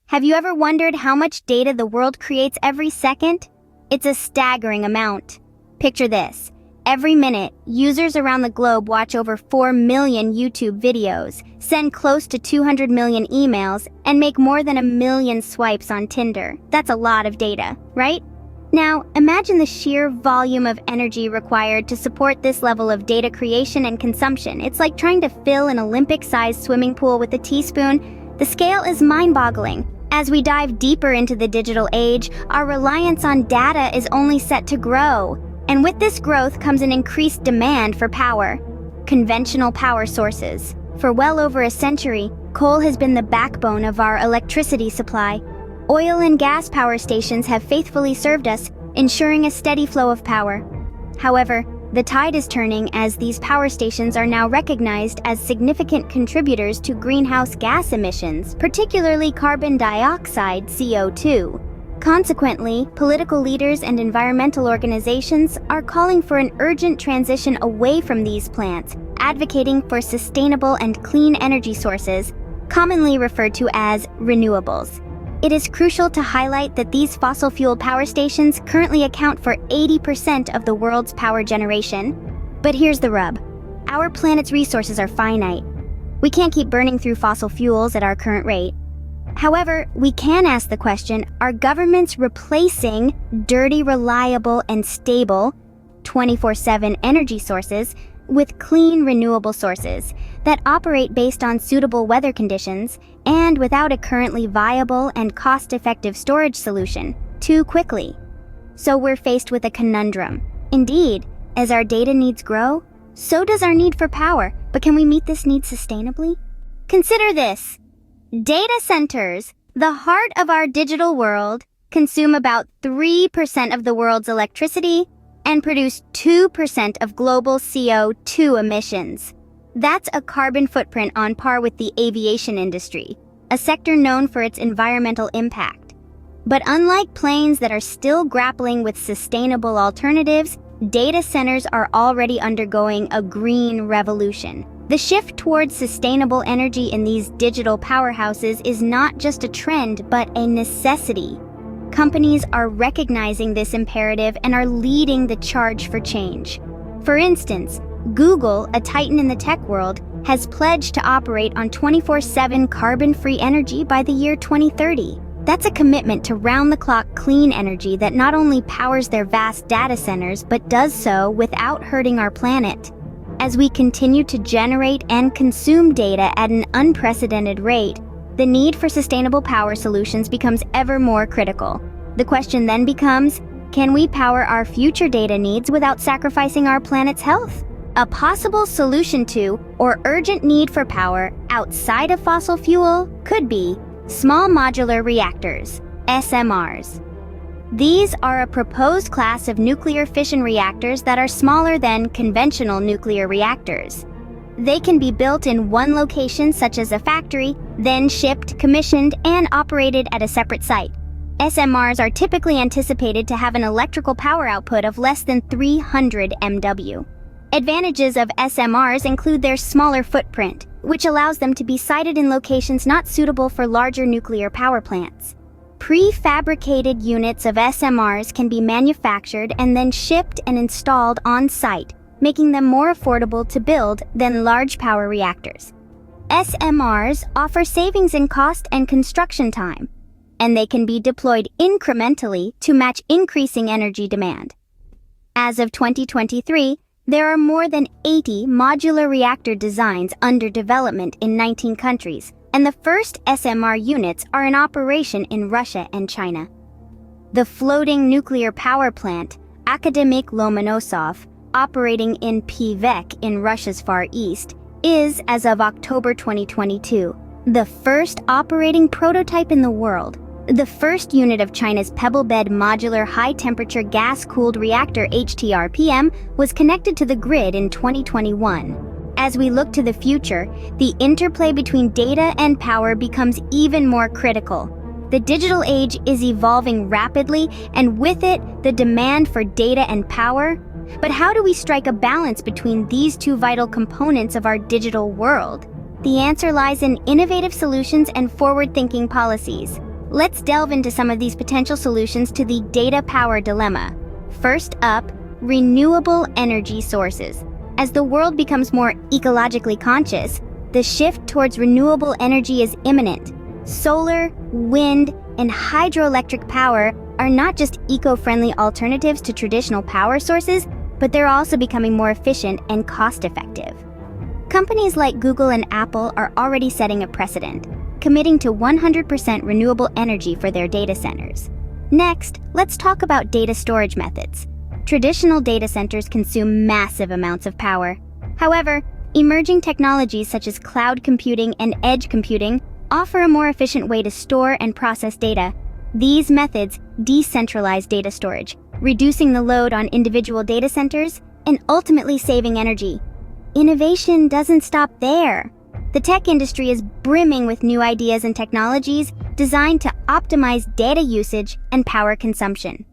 Have you ever wondered how much data the world creates every second? It's a staggering amount. Picture this. Every minute, users around the globe watch over 4 million YouTube videos, send close to 200 million emails, and make more than 1 million swipes on Tinder. That's a lot of data, right? Now, imagine the sheer volume of energy required to support this level of data creation and consumption. It's like trying to fill an Olympic-sized swimming pool with a teaspoon. The scale is mind-boggling. As we dive deeper into the digital age, our reliance on data is only set to grow. And with this growth comes an increased demand for power. Conventional power sources. For well over a century, coal has been the backbone of our electricity supply. Oil and gas power stations have faithfully served us, ensuring a steady flow of power. However, the tide is turning as these power stations are now recognized as significant contributors to greenhouse gas emissions, particularly carbon dioxide, CO2. Consequently, political leaders and environmental organizations are calling for an urgent transition away from these plants, advocating for sustainable and clean energy sources, commonly referred to as renewables. It is crucial to highlight that these fossil fuel power stations currently account for 80% of the world's power generation. But here's the rub. Our planet's resources are finite. We can't keep burning through fossil fuels at our current rate. However, we can ask the question, are governments replacing dirty, reliable, and stable 24/7 energy sources with clean, renewable sources that operate based on suitable weather conditions and without a currently viable and cost-effective storage solution too quickly? So we're faced with a conundrum. Indeed, as our data needs grow, so does our need for power. But can we meet this need sustainably? Consider this. Data centers, the heart of our digital world, consume about 3% of the world's electricity and produce 2% of global CO2 emissions. That's a carbon footprint on par with the aviation industry, a sector known for its environmental impact. But unlike planes that are still grappling with sustainable alternatives, data centers are already undergoing a green revolution. The shift towards sustainable energy in these digital powerhouses is not just a trend, but a necessity. Companies are recognizing this imperative and are leading the charge for change. For instance, Google, a titan in the tech world, has pledged to operate on 24/7 carbon-free energy by the year 2030. That's a commitment to round-the-clock clean energy that not only powers their vast data centers, but does so without hurting our planet. As we continue to generate and consume data at an unprecedented rate, the need for sustainable power solutions becomes ever more critical. The question then becomes, can we power our future data needs without sacrificing our planet's health? A possible solution to, or urgent need for power outside of fossil fuel could be small modular reactors, SMRs. These are a proposed class of nuclear fission reactors that are smaller than conventional nuclear reactors. They can be built in one location, such as a factory, then shipped, commissioned, and operated at a separate site. SMRs are typically anticipated to have an electrical power output of less than 300 MW. Advantages of SMRs include their smaller footprint, which allows them to be sited in locations not suitable for larger nuclear power plants. Prefabricated units of SMRs can be manufactured and then shipped and installed on-site, making them more affordable to build than large power reactors. SMRs offer savings in cost and construction time, and they can be deployed incrementally to match increasing energy demand. As of 2023, there are more than 80 modular reactor designs under development in 19 countries, and the first SMR units are in operation in Russia and China. The floating nuclear power plant, Akademik Lomonosov, operating in Pevek in Russia's Far East, is, as of October 2022, the first operating prototype in the world. The first unit of China's pebble-bed modular high-temperature gas-cooled reactor HTRPM was connected to the grid in 2021. As we look to the future, the interplay between data and power becomes even more critical. The digital age is evolving rapidly, and with it, the demand for data and power. But how do we strike a balance between these two vital components of our digital world? The answer lies in innovative solutions and forward-thinking policies. Let's delve into some of these potential solutions to the data power dilemma. First up, renewable energy sources. As the world becomes more ecologically conscious, the shift towards renewable energy is imminent. Solar, wind, and hydroelectric power are not just eco-friendly alternatives to traditional power sources, but they're also becoming more efficient and cost-effective. Companies like Google and Apple are already setting a precedent, committing to 100% renewable energy for their data centers. Next, let's talk about data storage methods. Traditional data centers consume massive amounts of power. However, emerging technologies such as cloud computing and edge computing offer a more efficient way to store and process data. These methods decentralize data storage, reducing the load on individual data centers and ultimately saving energy. Innovation doesn't stop there. The tech industry is brimming with new ideas and technologies designed to optimize data usage and power consumption.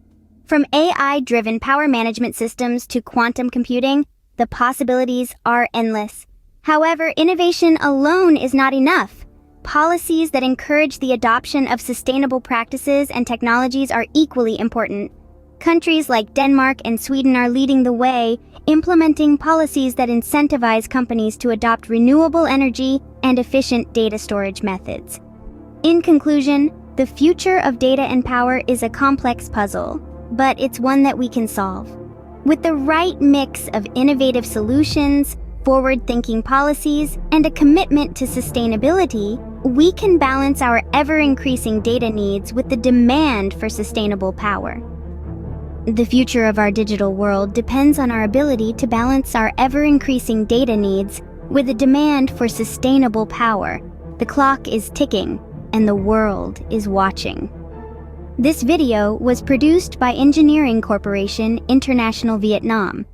From AI-driven power management systems to quantum computing, the possibilities are endless. However, innovation alone is not enough. Policies that encourage the adoption of sustainable practices and technologies are equally important. Countries like Denmark and Sweden are leading the way, implementing policies that incentivize companies to adopt renewable energy and efficient data storage methods. In conclusion, the future of data and power is a complex puzzle, but it's one that we can solve. With the right mix of innovative solutions, forward-thinking policies, and a commitment to sustainability, we can balance our ever-increasing data needs with the demand for sustainable power. The future of our digital world depends on our ability to balance our ever-increasing data needs with the demand for sustainable power. The clock is ticking, and the world is watching. This video was produced by Engineering Corporation International Vietnam.